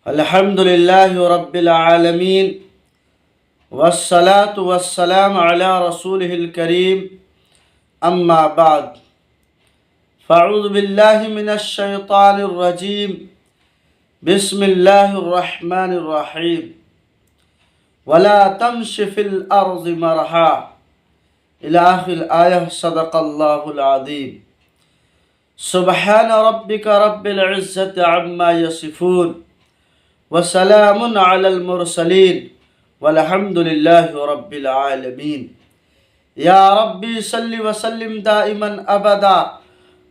अल्हम्दुलिल्लाहि रब्बिल आलमीन वस्सलातु वस्सलाम अला रसूलिहिल करीम अम्मा बाद फ़अऊज़ु बिल्लाहि मिनश शैतानिर रजीम बिस्मिल्लाहिर रहमानिर रहीम वला तमशि फिल अर्ज़ि मरहा इला आखिरिल आयह सदक़ल्लाहुल अज़ीम। सुब्हान रब्बिका रब्बिल इज़्ज़ति अम्मा यसिफ़ून वसलामुन अलल मुरसलीन वल्हम्दुलिल्लाहि रब्बिल आलमीन। या रब्बी सल्लि वसल्लिम दाइमन अबदा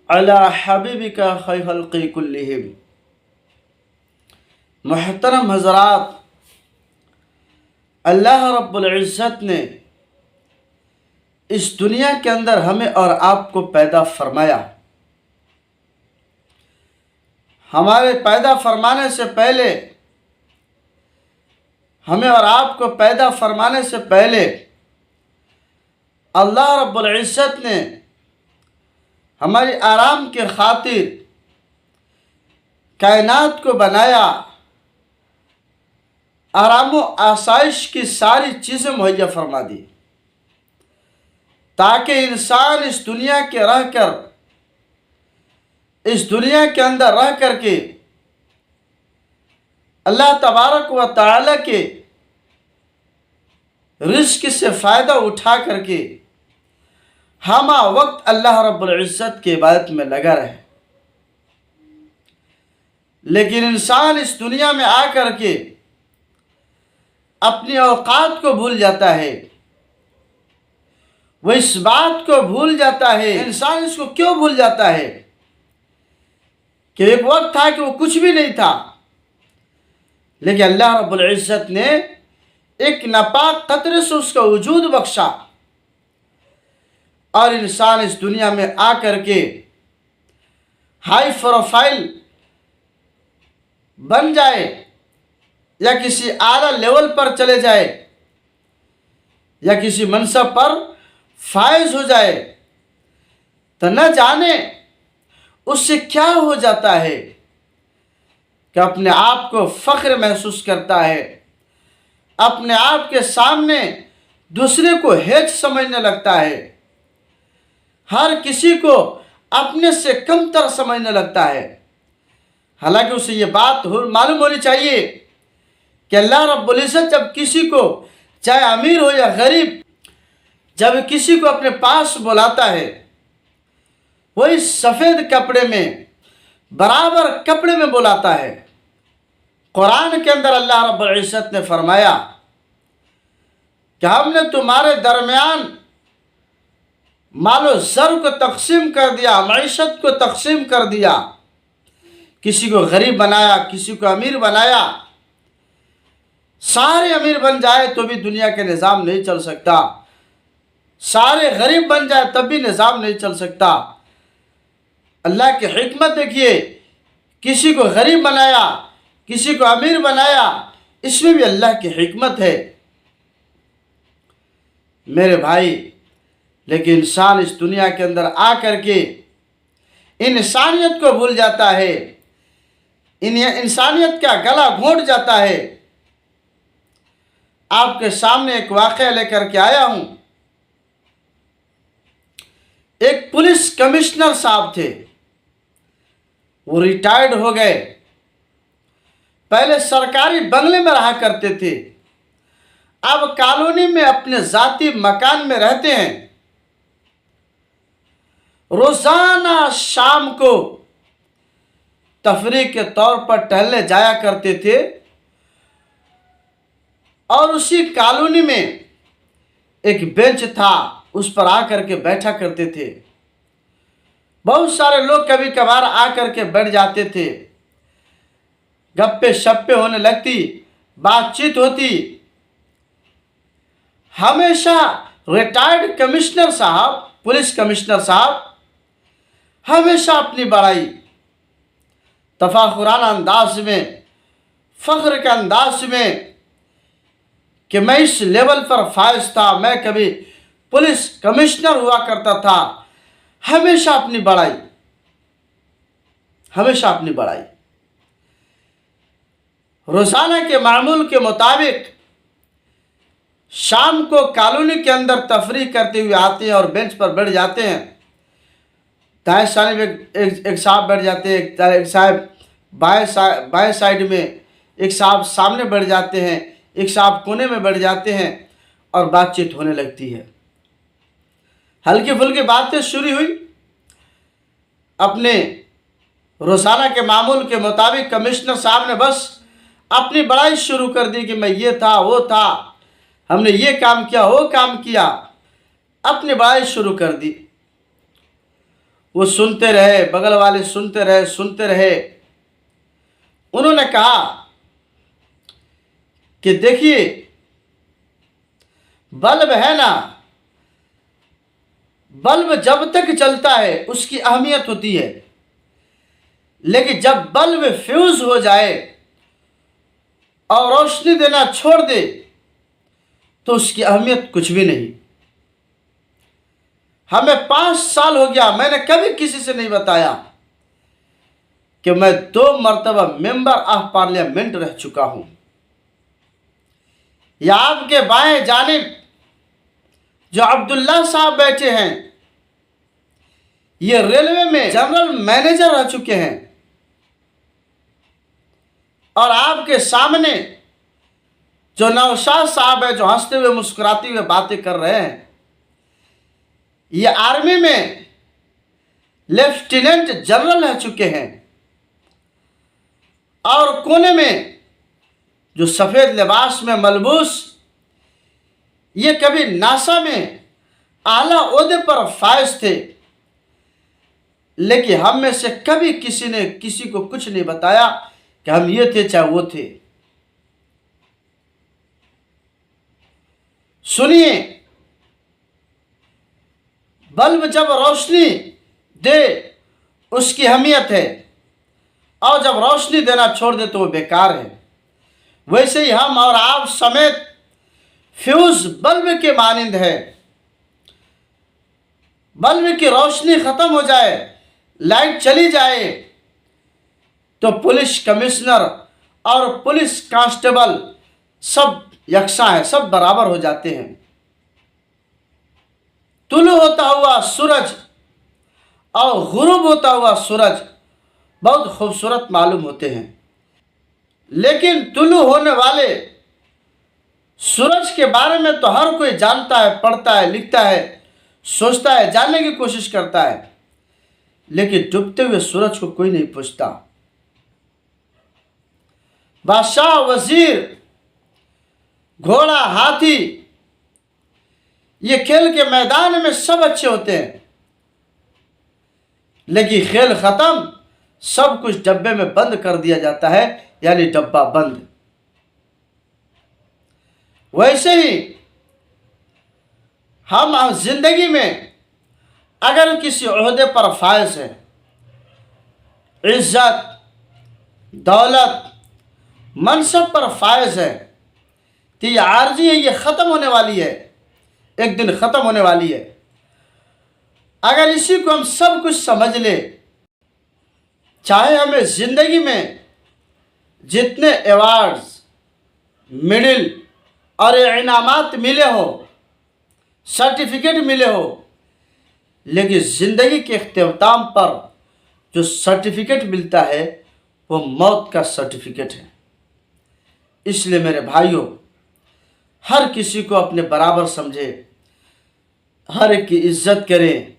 अला हबीबिका खैर खल्क़ि कुल्लिहिम। मुहतरम हज़रात, अल्लाह रब्बुल इज़्ज़त ने इस दुनिया के अंदर हमें और आपको पैदा फरमाया। हमारे पैदा फरमाने से पहले, हमें और आपको पैदा फरमाने से पहले अल्लाह रब्बुल इज़्ज़त ने हमारी आराम के खातिर कायनात को बनाया। आराम व आसाइश की सारी चीज़ें मुहैया फरमा दी ताकि इंसान इस दुनिया के रहकर, इस दुनिया के अंदर रह करके अल्लाह तबारक व तआला के रिज़्क़ से फ़ायदा उठा करके हम वक्त अल्लाह रब्बुल इज़्ज़त की इबादत में लगा रहे। लेकिन इंसान इस दुनिया में आ करके अपनी औकात को भूल जाता है। वह इस बात को भूल जाता है, इंसान इसको क्यों भूल जाता है कि एक वक्त था कि वो कुछ भी नहीं था, लेकिन अल्लाह रब्बुल इज़्ज़त ने एक नापाक कतरे से उसका वजूद बख्शा और इंसान इस दुनिया में आ करके हाई प्रोफाइल बन जाए या किसी आला लेवल पर चले जाए या किसी मनसब पर फायज हो जाए, तो न जाने उससे क्या हो जाता है कि अपने आप को फ़ख्र महसूस करता है, अपने आप के सामने दूसरे को हेच समझने लगता है, हर किसी को अपने से कमतर समझने लगता है। हालांकि उसे ये बात मालूम होनी चाहिए कि अल्लाह रब्बुल इज़्ज़त जब किसी को, चाहे अमीर हो या गरीब, जब किसी को अपने पास बुलाता है, वही सफ़ेद कपड़े में, बराबर कपड़े में बुलाता है। कुरान के अंदर अल्लाह रब्बुल इज़्ज़त ने फरमाया कि हमने तुम्हारे दरमियान मालो ज़र को तकसीम कर दिया, मईशत को तकसीम कर दिया, किसी को गरीब बनाया, किसी को अमीर बनाया। सारे अमीर बन जाए तो भी दुनिया के निज़ाम नहीं चल सकता, सारे गरीब बन जाए तब भी निज़ाम नहीं चल सकता। अल्लाह की हिकमत देखिए, किसी को गरीब बनाया, किसी को अमीर बनाया, इसमें भी अल्लाह की हिकमत है मेरे भाई। लेकिन इंसान इस दुनिया के अंदर आ करके इंसानियत को भूल जाता है, इंसानियत का गला घोंट जाता है। आपके सामने एक वाक़या लेकर के आया हूं। एक पुलिस कमिश्नर साहब थे, वो रिटायर्ड हो गए। पहले सरकारी बंगले में रहा करते थे, अब कॉलोनी में अपने ज़ाती मकान में रहते हैं। रोज़ाना शाम को तफरीह के तौर पर टहलने जाया करते थे और उसी कॉलोनी में एक बेंच था, उस पर आकर के बैठा करते थे। बहुत सारे लोग कभी कभार आकर के बैठ जाते थे, गप्पे शप्पे होने लगती, बातचीत होती। हमेशा रिटायर्ड कमिश्नर साहब, पुलिस कमिश्नर साहब हमेशा अपनी बड़ाई तफाखुराना अंदाज में, फ़ख्र के अंदाज में कि मैं इस लेवल पर फायज था, मैं कभी पुलिस कमिश्नर हुआ करता था, हमेशा अपनी बड़ाई, हमेशा अपनी बड़ाई। रोज़ाना के मामूल के मुताबिक शाम को कॉलोनी के अंदर तफरीह करते हुए आते हैं और बेंच पर बैठ जाते हैं। दाएं साइड में एक साहब बैठ जाते हैं, एक साहब बाएं साइड में, एक साहब सामने बैठ जाते हैं, एक साहब कोने में बैठ जाते हैं और बातचीत होने लगती है। हल्की फुल्की बातें शुरू हुई। अपने रोज़ाना के मामूल के मुताबिक कमिश्नर साहब ने बस अपनी बड़ाई शुरू कर दी कि मैं ये था, वो था, हमने ये काम किया, वो काम किया, अपनी बड़ाई शुरू कर दी। वो सुनते रहे, बगल वाले सुनते रहे। उन्होंने कहा कि देखिए, बल्ब है ना, बल्ब जब तक जलता है उसकी अहमियत होती है, लेकिन जब बल्ब फ्यूज हो जाए और रोशनी देना छोड़ दे तो उसकी अहमियत कुछ भी नहीं। हमें 5 साल हो गया, मैंने कभी किसी से नहीं बताया कि मैं 2 मरतबा मेंबर ऑफ पार्लियामेंट रह चुका हूं। या आपके बाएं जानिब जो अब्दुल्ला साहब बैठे हैं, ये रेलवे में जनरल मैनेजर रह चुके हैं। और आपके सामने जो नौशाद साहब है, जो हंसते हुए मुस्कुराते हुए बातें कर रहे हैं, ये आर्मी में लेफ्टिनेंट जनरल रह चुके हैं। और कोने में जो सफ़ेद लिबास में मलबूस, ये कभी नासा में आला ओहदे पर फायज थे, लेकिन हम में से कभी किसी ने किसी को कुछ नहीं बताया कि हम ये थे चाहे वो थे। सुनिए, बल्ब जब रोशनी दे उसकी अहमियत है, और जब रोशनी देना छोड़ दे तो वो बेकार है। वैसे ही हम और आप समेत फ्यूज बल्ब के मानिंद है। बल्ब की रोशनी खत्म हो जाए, लाइट चली जाए, तो पुलिस कमिश्नर और पुलिस कांस्टेबल सब यकसा है, सब बराबर हो जाते हैं। तुलू होता हुआ सूरज और गुरूब होता हुआ सूरज बहुत खूबसूरत मालूम होते हैं, लेकिन तुलू होने वाले सूरज के बारे में तो हर कोई जानता है, पढ़ता है, लिखता है, सोचता है, जानने की कोशिश करता है, लेकिन डूबते हुए सूरज को कोई नहीं पूछता। बादशाह, वजीर, घोड़ा, हाथी, ये खेल के मैदान में सब अच्छे होते हैं, लेकिन खेल खत्म, सब कुछ डब्बे में बंद कर दिया जाता है, यानी डब्बा बंद। वैसे ही हम जिंदगी में अगर किसी ओहदे पर फायज है, इज्जत, दौलत, मनसब पर फायज है, तो ये आर्जी है, ये ख़त्म होने वाली है, एक दिन ख़त्म होने वाली है। अगर इसी को हम सब कुछ समझ ले, चाहे हमें ज़िंदगी में जितने अवार्ड्स, मेडल और इनामात मिले हो, सर्टिफिकेट मिले हो, लेकिन ज़िंदगी के इख्तिताम पर जो सर्टिफिकेट मिलता है वो मौत का सर्टिफिकेट है। इसलिए मेरे भाइयों, हर किसी को अपने बराबर समझे, हर एक की इज्जत करें,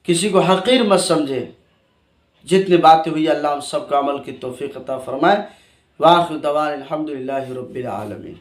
किसी को हकीर मत समझे। जितनी बातें हुई अल्लाह हम सबको अमल की तौफीक अता फरमाए। वाखिर दवान अल्हम्दुलिल्लाहि रब्बिल आलमीन।